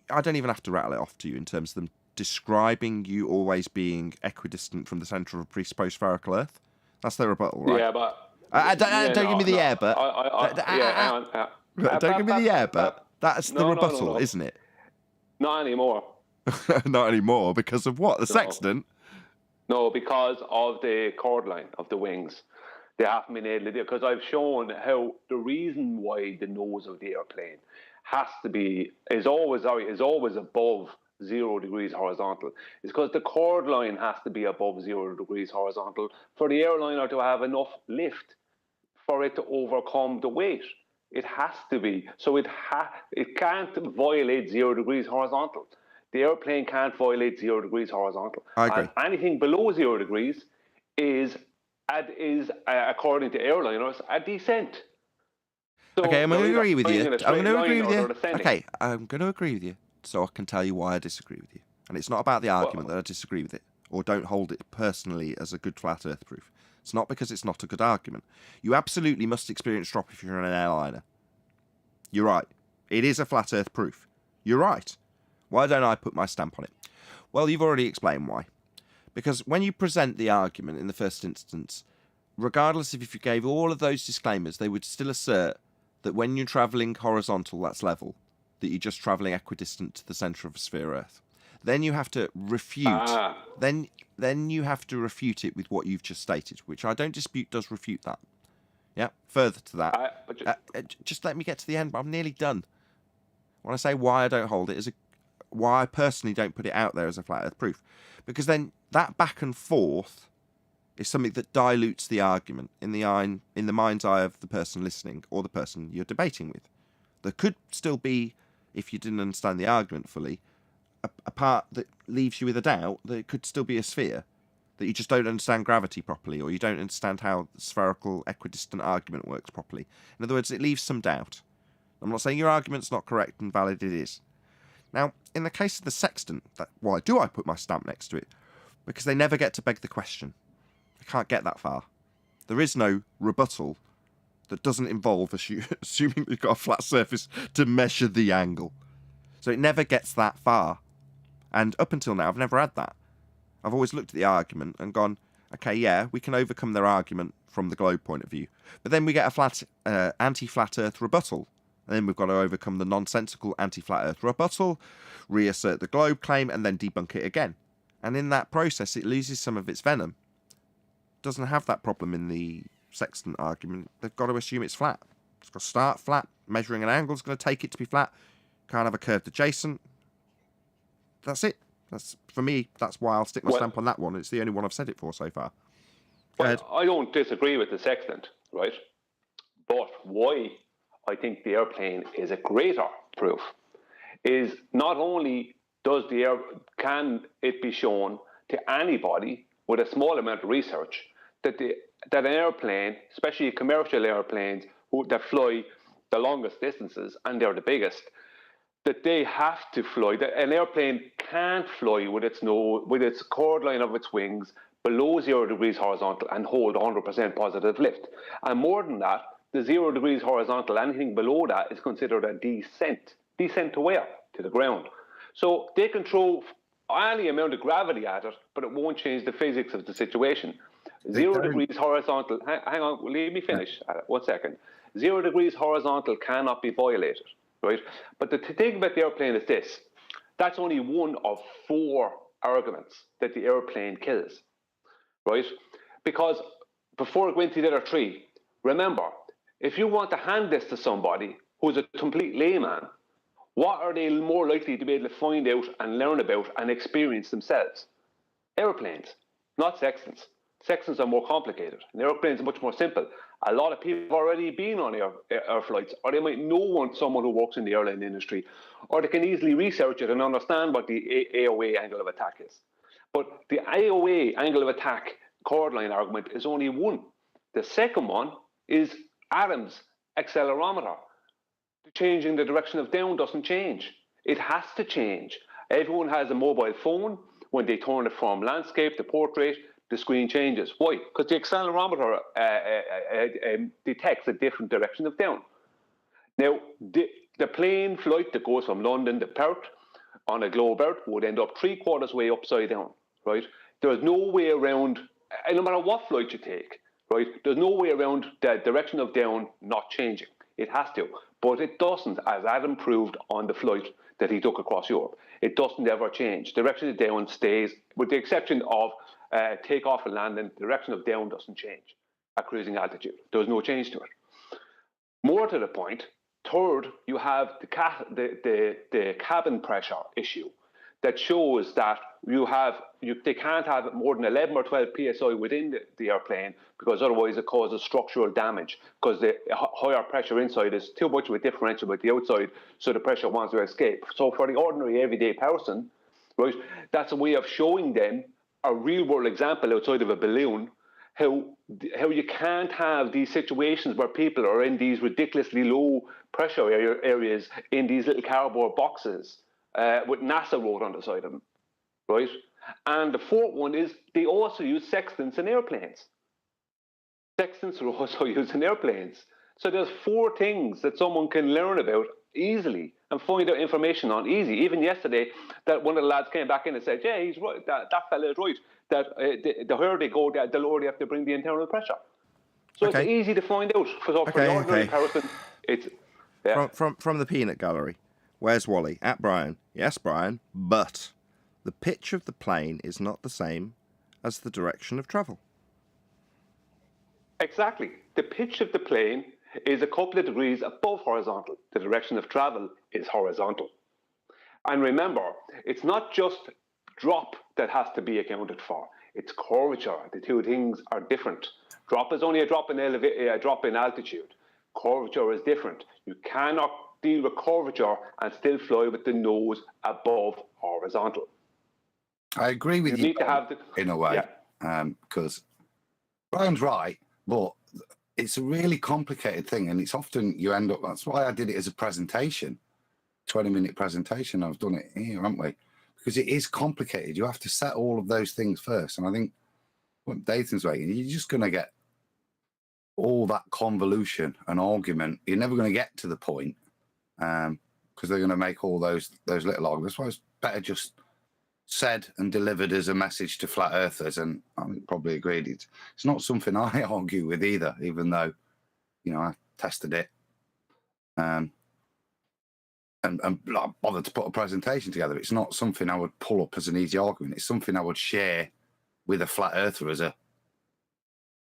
I don't even have to rattle it off to you in terms of them describing you always being equidistant from the centre of a presupposed spherical Earth. That's their rebuttal, right? Yeah, but... don't give me the air, but... Don't give me the air, but that's the rebuttal, isn't it? Not anymore. Not anymore, because of what? The sextant? No, because of the chord line of the wings. They haven't been able to do it, because I've shown how the reason why the nose of the airplane is always above 0 degrees horizontal. It's because the chord line has to be above 0 degrees horizontal for the airliner to have enough lift for it to overcome the weight. It has to be. So it can't violate 0 degrees horizontal. The airplane can't violate 0 degrees horizontal. I agree. And anything below 0 degrees is according to airliners, a descent. So okay, I'm going to agree with you. Okay, I'm going to agree with you, so I can tell you why I disagree with you. And it's not about the argument that I disagree with it, or don't hold it personally as a good flat Earth proof. It's not because it's not a good argument. You absolutely must experience drop if you're in an airliner. You're right. It is a flat Earth proof. You're right. Why don't I put my stamp on it? Well, you've already explained why. Because when you present the argument in the first instance, regardless of if you gave all of those disclaimers, they would still assert that when you're travelling horizontal, that's level, that you're just travelling equidistant to the centre of a sphere Earth. then you have to refute. Then you have to refute it with what you've just stated, which I don't dispute does refute that. Yeah. Further to that, just let me get to the end. But I'm nearly done. When I say why I don't hold it as why I personally don't put it out there as a flat Earth proof, because then that back and forth is something that dilutes the argument in the mind's eye of the person listening or the person you're debating with. There could still be, if you didn't understand the argument fully, a part that leaves you with a doubt that it could still be a sphere, that you just don't understand gravity properly, or you don't understand how the spherical equidistant argument works properly. In other words, it leaves some doubt. I'm not saying your argument's not correct and valid, it is. Now, in the case of the sextant, why do I put my stamp next to it? Because they never get to beg the question. They can't get that far. There is no rebuttal that doesn't involve assuming you've got a flat surface to measure the angle. So it never gets that far. And up until now, I've never had that. I've always looked at the argument and gone, okay, yeah, we can overcome their argument from the globe point of view. But then we get a anti-flat Earth rebuttal. And then we've got to overcome the nonsensical anti-flat Earth rebuttal, reassert the globe claim, and then debunk it again. And in that process, it loses some of its venom. It doesn't have that problem in the sextant argument. They've got to assume it's flat. It's got to start flat. Measuring an angle is going to take it to be flat. Can't have a curved adjacent. That's it. That's, for me, that's why I'll stick my stamp on that one. It's the only one I've said it for so far. I don't disagree with the sextant, right? But why I think the airplane is a greater proof is not only can it be shown to anybody with a small amount of research that an airplane, especially commercial airplanes that fly the longest distances and they're the biggest, that they have to fly. That an airplane can't fly with its chord line of its wings below 0 degrees horizontal and hold 100% positive lift. And more than that, the 0 degrees horizontal, anything below that is considered a descent. Descent to where? To the ground. So they can throw any amount of gravity at it, but it won't change the physics of the situation. 0 degrees horizontal, hang on, leave me finish. 1 second. 0 degrees horizontal cannot be violated, right? But the thing about the airplane is this. That's only one of 4 arguments that the airplane kills, right? Because before I go into the other 3, remember, if you want to hand this to somebody who's a complete layman, what are they more likely to be able to find out and learn about and experience themselves? Airplanes, not sextants. Sextants are more complicated. And airplanes are much more simple. A lot of people have already been on air flights, or they might know someone who works in the airline industry, or they can easily research it and understand what the AOA angle of attack is. But the AOA angle of attack chord line argument is only one. The second one is Adam's accelerometer. Changing the direction of down doesn't change. It has to change. Everyone has a mobile phone. When they turn it from landscape to portrait, the screen changes. Why? Because the accelerometer detects a different direction of down. Now, the plane flight that goes from London to Perth on a globe Earth would end up 3/4 way upside down, right? There's no way around, and no matter what flight you take, right? There's no way around the direction of down not changing. It has to, but it doesn't, as Adam proved on the flight that he took across Europe. It doesn't ever change. Direction of down stays, with the exception of takeoff and landing. Direction of down doesn't change at cruising altitude. There's no change to it. More to the point, third, you have the cabin pressure issue that shows that they can't have more than 11 or 12 psi within the airplane, because otherwise it causes structural damage, because the higher pressure inside is too much of a differential with the outside, so the pressure wants to escape. So for the ordinary everyday person, right, that's a way of showing them a real world example outside of a balloon, how you can't have these situations where people are in these ridiculously low pressure areas in these little cardboard boxes with NASA wrote on the side of them, right? And the fourth one is they also use sextants in airplanes. Sextants are also used in airplanes. So there's 4 things that someone can learn about easily and find out information on easy. Even yesterday, that one of the lads came back in and said, yeah, he's right, that fella is right, that the higher they go, the lower they have to bring the internal pressure. So it's easy to find out. For the ordinary person, it's... Yeah. From the peanut gallery, where's Wally? At Brian. Yes, Brian, but the pitch of the plane is not the same as the direction of travel. Exactly. The pitch of the plane is a couple of degrees above horizontal. The direction of travel is horizontal. And remember, it's not just drop that has to be accounted for. It's curvature. The two things are different. Drop is only a drop in altitude. Curvature is different. You cannot deal with curvature and still fly with the nose above horizontal. I agree with you need to have in a way, because Brian's right, but it's a really complicated thing, and it's often you end up. That's why I did it as a presentation, 20-minute presentation. I've done it here, haven't we? Because it is complicated. You have to set all of those things first, and I think what Nathan's saying, you're just going to get all that convolution and argument. You're never going to get to the point, because they're going to make all those little arguments. That's why it's better just said and delivered as a message to flat earthers, and I probably agreed. It's not something I argue with either, even though, you know, I tested it and bothered to put a presentation together. It's not something I would pull up as an easy argument. It's something I would share with a flat earther as a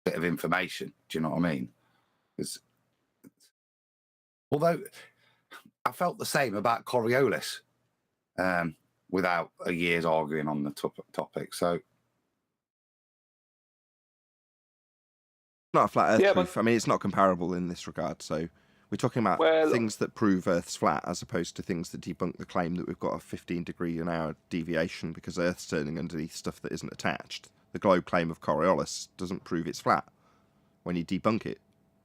bit of information. Do you know what I mean? Because although I felt the same about Coriolis, without a year's arguing on the topic. So, Not a flat Earth Yeah, proof. but- I mean, it's not comparable in this regard. So we're talking about Well- things that prove Earth's flat, as opposed to things that debunk the claim that we've got a 15-degree-an-hour deviation because Earth's turning underneath stuff that isn't attached. The globe claim of Coriolis doesn't prove it's flat when you debunk it.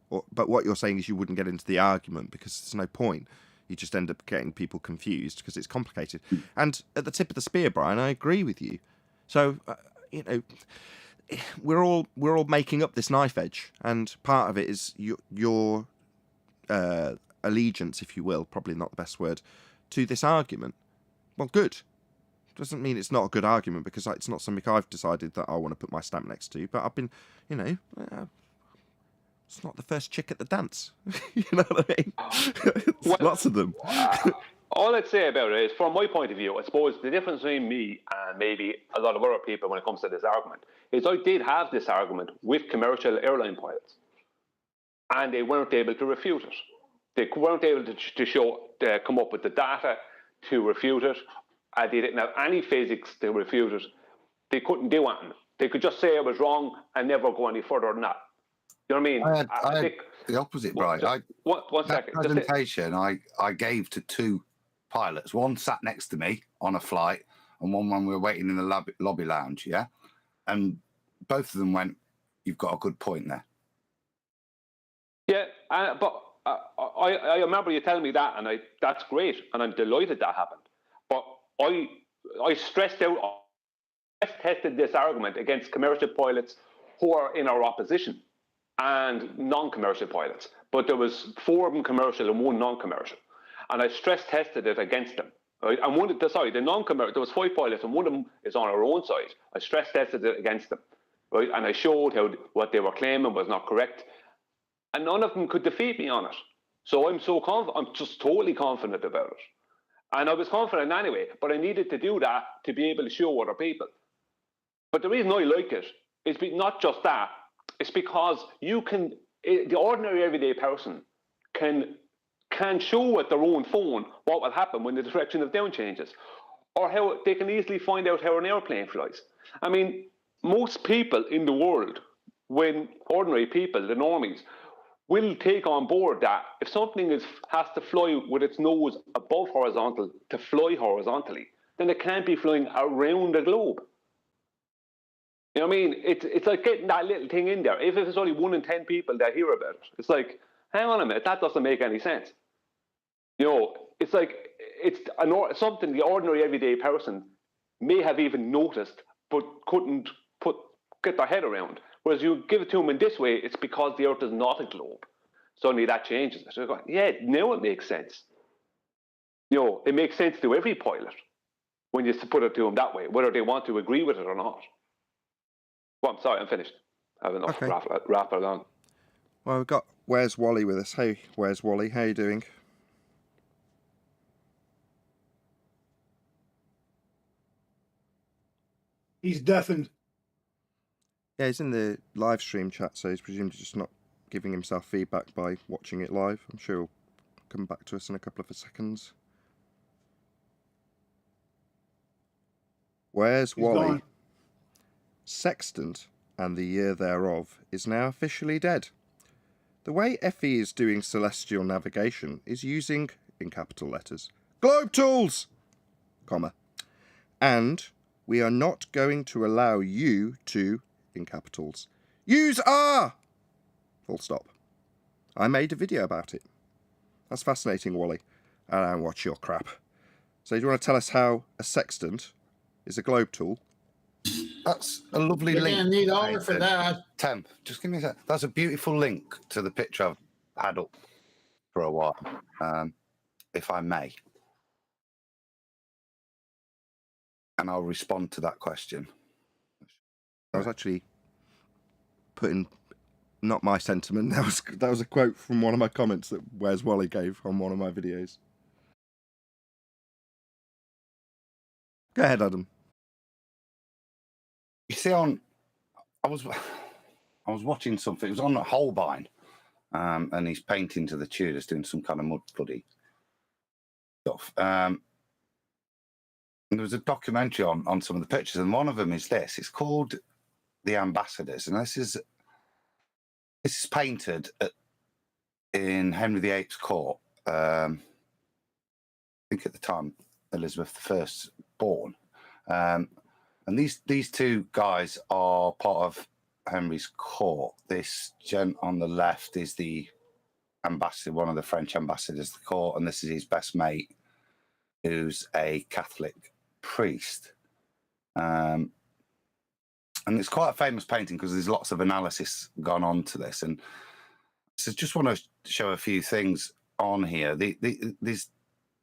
But what you're saying is you wouldn't get into the argument because there's no point. You just end up getting people confused because it's complicated. And at the tip of the spear, Brian, I agree with you. So, you know, we're all making up this knife edge, and part of it is your allegiance, if you will, probably not the best word, to this argument. Well, good. Doesn't mean it's not a good argument because it's not something I've decided that I want to put my stamp next to. But I've been, you know, it's not the first chick at the dance. You know what I mean? Well, lots of them. All I'd say about it is, from my point of view, I suppose the difference between me and maybe a lot of other people when it comes to this argument is I did have this argument with commercial airline pilots, and they weren't able to refute it. They weren't able to come up with the data to refute it. They didn't have any physics to refute it. They couldn't do anything. They could just say I was wrong and never go any further than that. You know what I mean? I had the opposite, Brian. One That second. presentation I gave to two pilots. One sat next to me on a flight, and one when we were waiting in the lobby lounge. Yeah, and both of them went, "You've got a good point there." Yeah, but I remember you telling me that, and that's great, and I'm delighted that happened. But I stress tested this argument against commercial pilots who are in our opposition and non-commercial pilots. But there was 4 of them commercial and 1 non-commercial, and I stress tested it against them. Right? And the non-commercial, there was 5 pilots, and one of them is on our own side. I stress tested it against them, right? And I showed how what they were claiming was not correct, and none of them could defeat me on it. So I'm just totally confident about it. And I was confident anyway, but I needed to do that to be able to show other people. But the reason I like it is not just that, it's because the ordinary everyday person can show with their own phone what will happen when the direction of down changes, or how they can easily find out how an airplane flies. I mean, most people in the world, when ordinary people, the normies, will take on board that if something has to fly with its nose above horizontal to fly horizontally, then it can't be flying around the globe. You know what I mean? It's like getting that little thing in there. If it's only 1 in 10 people that hear about it, it's like, hang on a minute, that doesn't make any sense. You know, it's like it's something the ordinary everyday person may have even noticed, but couldn't get their head around. Whereas you give it to them in this way, it's because the Earth is not a globe. Suddenly that changes it. So going, yeah, now it makes sense. You know, it makes sense to every pilot when you put it to them that way, whether they want to agree with it or not. Well, I'm sorry, I'm finished. I have enough. Okay. Wrap it on. Well, we've got Where's Wally with us. Hey, Where's Wally? How you doing? He's deafened. Yeah, he's in the live stream chat, so he's presumably just not giving himself feedback by watching it live. I'm sure he'll come back to us in a couple of seconds. Where's He's Wally? gone. Sextant and the year thereof is now officially dead. The way Effie is doing celestial navigation is using, in capital letters, globe tools, comma, and we are not going to allow you to, in capitals, use R, full stop. I made a video about it. That's fascinating, Wally. And watch your crap. So do you want to tell us how a sextant is a globe tool? That's a lovely You're link. gonna need R for Nathan. that. Temp, just give me a sec. That's a beautiful link to the picture I've had up for a while, if I may. And I'll respond to that question. I was actually putting not my sentiment. That was a quote from one of my comments that Where's Wally gave on one of my videos. Go ahead, Adam. You see, I was watching something. It was on Holbein, and he's painting to the Tudors, doing some kind of mud bloody stuff. And there was a documentary on some of the pictures, and one of them is this. It's called The Ambassadors, and this is painted in Henry VIII's court. I think at the time Elizabeth I's born. And these two guys are part of Henry's court. This gent on the left is the ambassador, one of the French ambassadors to the court, and this is his best mate, who's a Catholic priest. And it's quite a famous painting because there's lots of analysis gone on to this. And so just want to show a few things on here. There's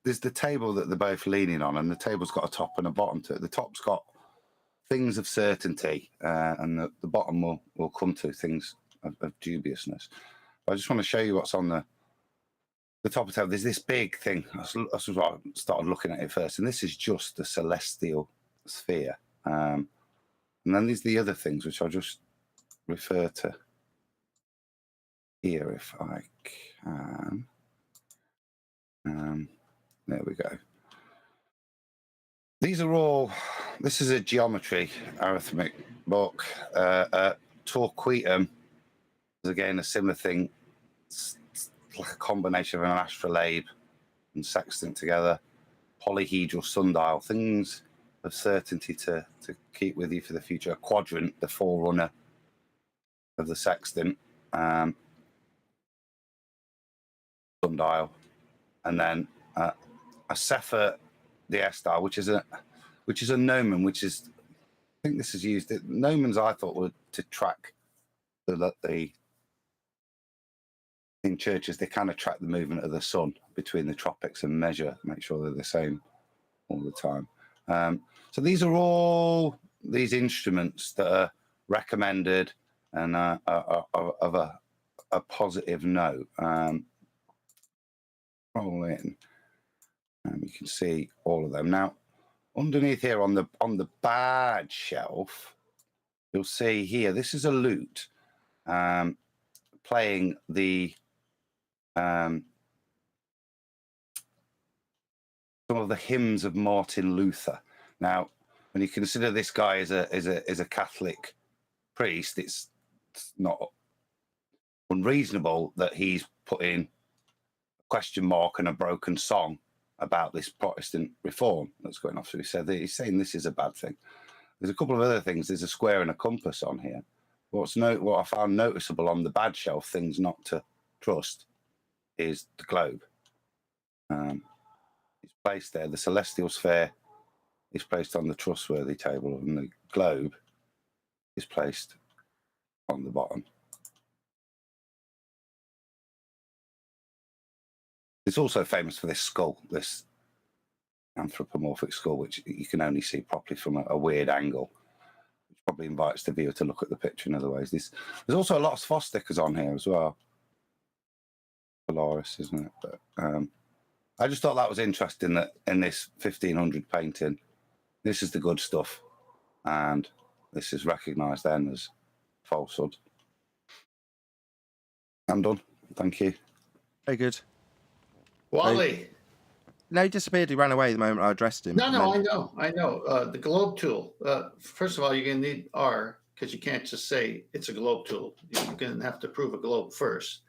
the table that they're both leaning on, and the table's got a top and a bottom to it. The top's got things of certainty, and the bottom will come to things of dubiousness. But I just want to show you what's on the top of the table. There's this big thing. That's what I started looking at it first, and this is just the celestial sphere. And then there's the other things, which I'll just refer to here if I can. There we go. These are all, this is a geometry arithmetic book. Torquetum is again a similar thing. It's like a combination of an astrolabe and sextant together. Polyhedral sundial, things of certainty to keep with you for the future. A quadrant, the forerunner of the sextant. Sundial. And then a Cepher diastyle, which is a gnomon, which is, I think this is used. Gnomons, I thought, were to track the in churches. They kind of track the movement of the sun between the tropics and make sure they're the same all the time. So these are all these instruments that are recommended and are of a positive note. Roll in. You can see all of them now. Underneath here on the bad shelf, you'll see here. This is a lute playing the some of the hymns of Martin Luther. Now, when you consider this guy as a Catholic priest, it's not unreasonable that he's put in a question mark and a broken song about this Protestant reform that's going off. So he said he's saying this is a bad thing. There's a couple of other things. There's a square and a compass on here. What I found noticeable on the bad shelf, things not to trust, is the globe. It's placed there. The celestial sphere is placed on the trustworthy table, and the globe is placed on the bottom. It's also famous for this skull, this anthropomorphic skull, which you can only see properly from a weird angle, which probably invites the viewer to look at the picture in other ways. There's also a lot of swastikas on here as well. Polaris, isn't it? But I just thought that was interesting that in this 1500 painting, this is the good stuff. and this is recognised then as falsehood. I'm done. Thank you. Very good. Wally. No, he disappeared. He ran away the moment I addressed him. No, and I know. The globe tool. First of all, you're going to need R, because you can't just say it's a globe tool. You're going to have to prove a globe first.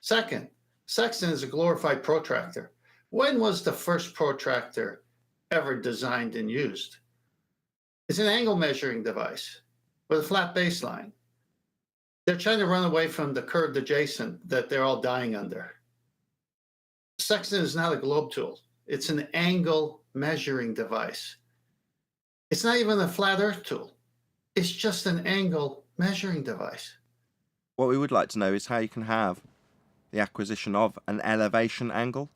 Second, sextant is a glorified protractor. When was the first protractor ever designed and used? It's an angle measuring device with a flat baseline. They're trying to run away from the curved adjacent that they're all dying under. Sextant is not a globe tool. It's an angle measuring device. It's not even a flat earth tool. It's just an angle measuring device. what we would like to know is how you can have the acquisition of an elevation angle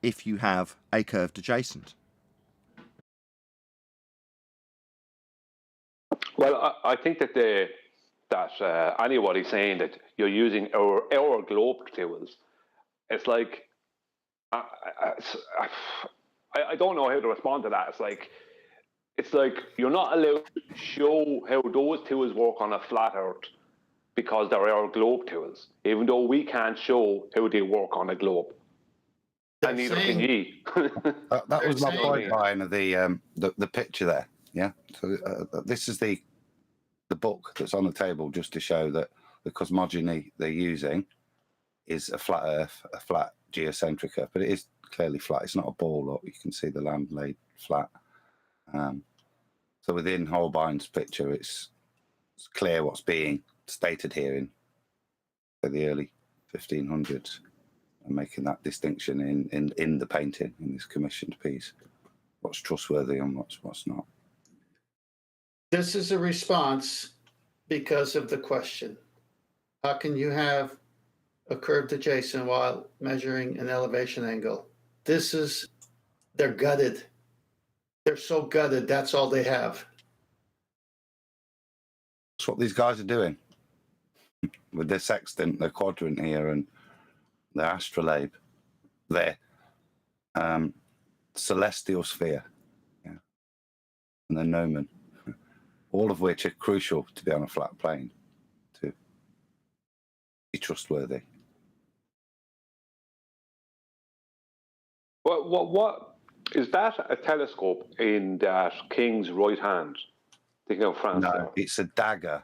if you have a curved adjacent. Well, I think that anybody saying that you're using our globe tools, it's like I don't know how to respond to that. It's like you're not allowed to show how those tools work on a flat Earth because they're our globe tools, even though we can't show how they work on a globe. And neither can ye. That was my point, Brian, of the picture there. Yeah. So this is the book that's on the table, just to show that the cosmogony they're using is a flat Earth, a flat geocentric Earth, but it is clearly flat. It's not a ball up. You can see the land laid flat. So within Holbein's picture, it's clear what's being stated here in the early 1500s, and making that distinction in the painting, in this commissioned piece, what's trustworthy and what's not. This is a response because of the question. How can you have a curved adjacent while measuring an elevation angle? They're gutted. They're so gutted, that's all they have. That's what these guys are doing with their sextant, their quadrant here, and their astrolabe, their celestial sphere, yeah, and their gnomon, all of which are crucial to be on a flat plane, to be trustworthy. What is that? A telescope in that king's right hand? Thinking of France. No, there. it's a dagger,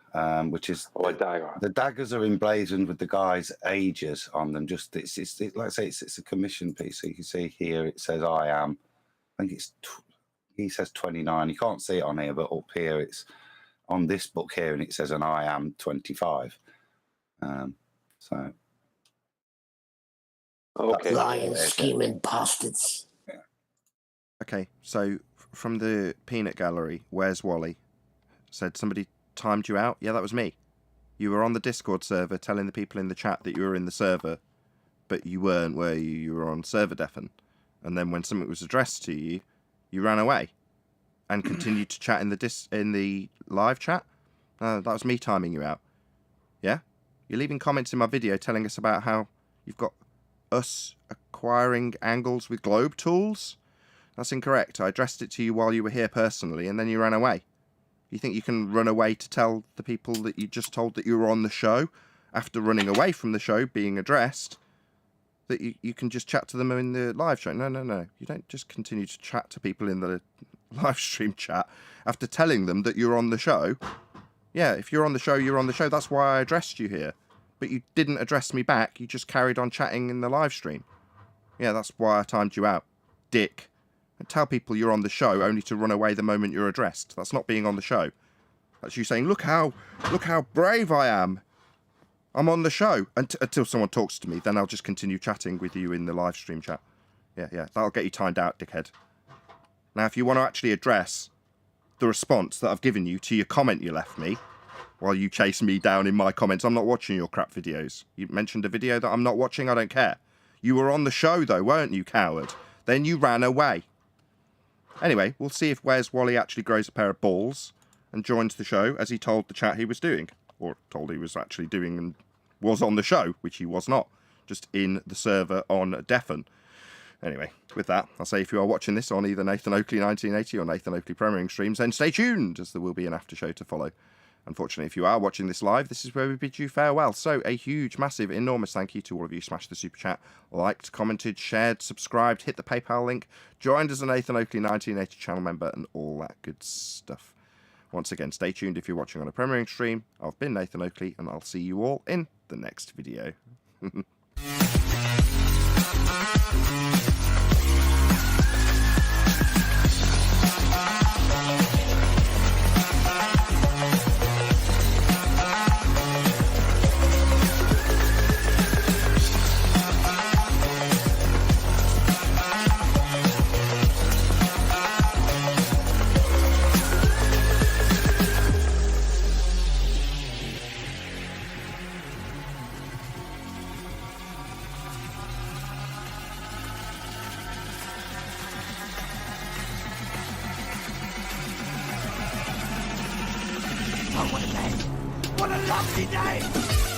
which is a dagger. The daggers are emblazoned with the guy's ages on them. Just it's like I say, it's a commission piece. So you can see here it says "I am." I think he says 29. You can't see it on here, but up here it's on this book here, and it says an "I am 25." So. Okay. Lying, scheming bastards. Okay, so from the peanut gallery, where's Wally? Said somebody timed you out. Yeah, that was me. You were on the Discord server telling the people in the chat that you were in the server, but you weren't, were you? You were on server deafen. And then when something was addressed to you, you ran away and continued to chat in the live chat. That was me timing you out. Yeah? You're leaving comments in my video telling us about how you've got us acquiring angles with globe tools. That's incorrect. I addressed it to you while you were here personally, and then you ran away. You think you can run away to tell the people that you just told that you were on the show, after running away from the show being addressed, that you can just chat to them in the live show? No. You don't just continue to chat to people in the live stream chat after telling them that you're on the show. Yeah, if you're on the show, you're on the show. That's why I addressed you here. But you didn't address me back. You just carried on chatting in the live stream. Yeah, that's why I timed you out, dick. And tell people you're on the show only to run away the moment you're addressed. That's not being on the show. That's you saying, look how brave I am. I'm on the show. Until someone talks to me, then I'll just continue chatting with you in the live stream chat. Yeah, that'll get you timed out, dickhead. Now, if you want to actually address the response that I've given you to your comment you left me, while you chase me down in my comments, I'm not watching your crap videos. You mentioned a video that I'm not watching, I don't care. You were on the show though, weren't you, coward? Then you ran away. Anyway, we'll see if Where's Wally actually grows a pair of balls and joins the show as he told the chat he was doing. Or told he was actually doing and was on the show, which he was not. Just in the server on Defen. Anyway, with that, I'll say if you are watching this on either Nathan Oakley 1980 or Nathan Oakley Premiering streams, then stay tuned, as there will be an after show to follow. Unfortunately, if you are watching this live, this is where we bid you farewell. So a huge, massive, enormous thank you to all of you who smashed the super chat, liked, commented, shared, subscribed, hit the PayPal link, joined as a Nathan Oakley 1980 channel member, and all that good stuff. Once again, stay tuned if you're watching on a Premiering stream. I've been Nathan Oakley, and I'll see you all in the next video. What a lovely day!